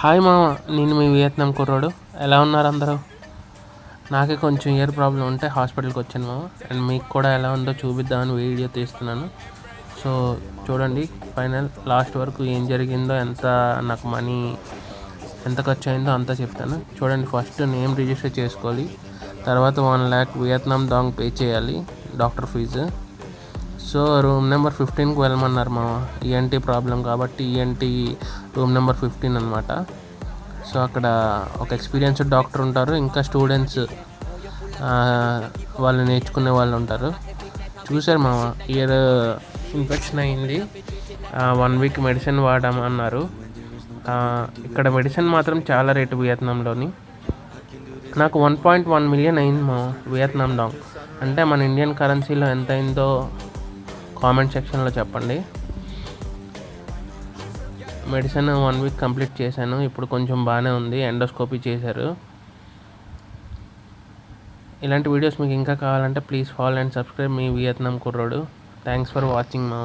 Hi మామ, నేను మీ Vietnam కుర్రోడు. ఎలా ఉన్నారు అందరూ? నాకే కొంచెం ఇయర్ ప్రాబ్లం ఉంటే హాస్పిటల్కి వచ్చాను మామ. అండ్ మీకు కూడా ఎలా ఉందో చూపిద్దామని వీడియో తీస్తున్నాను. సో చూడండి, ఫైనల్ లాస్ట్ వరకు ఏం జరిగిందో, నాకు మనీ ఎంత ఖర్చు అయిందో అంతా చెప్తాను. చూడండి, ఫస్ట్ నేమ్ రిజిస్టర్ చేసుకోవాలి. తర్వాత 1 lakh వియత్నాం డాంగ్ పే చేయాలి, doctor fees. So room number 15కి వెళ్ళమన్నారు మా ఈఎన్టీ ప్రాబ్లం కాబట్టి. ఈఎన్టీ రూమ్ నెంబర్ 15 అనమాట. సో అక్కడ ఒక ఎక్స్పీరియన్స్డ్ డాక్టర్ ఉంటారు, ఇంకా స్టూడెంట్స్ వాళ్ళు నేర్చుకునే వాళ్ళు ఉంటారు. చూసారు మా ఇయర్ ఇన్ఫెక్షన్ అయింది, 1 week మెడిసిన్ వాడమన్నారు. ఇక్కడ మెడిసిన్ మాత్రం చాలా రేటు వియత్నాంలోని. నాకు 1.1 million అయింది మా వియత్నాం డాంగ్. అంటే మన ఇండియన్ కరెన్సీలో ఎంత అయిందో కామెంట్ సెక్షన్లో చెప్పండి. మెడిసిన్ 1 week కంప్లీట్ చేశాను, ఇప్పుడు కొంచెం బాగానే ఉంది. ఎండోస్కోపీ చేశారు. ఇలాంటి వీడియోస్ మీకు ఇంకా కావాలంటే please follow and subscribe me Vietnam కుర్రోడు. థ్యాంక్స్ ఫర్ వాచింగ్ మా.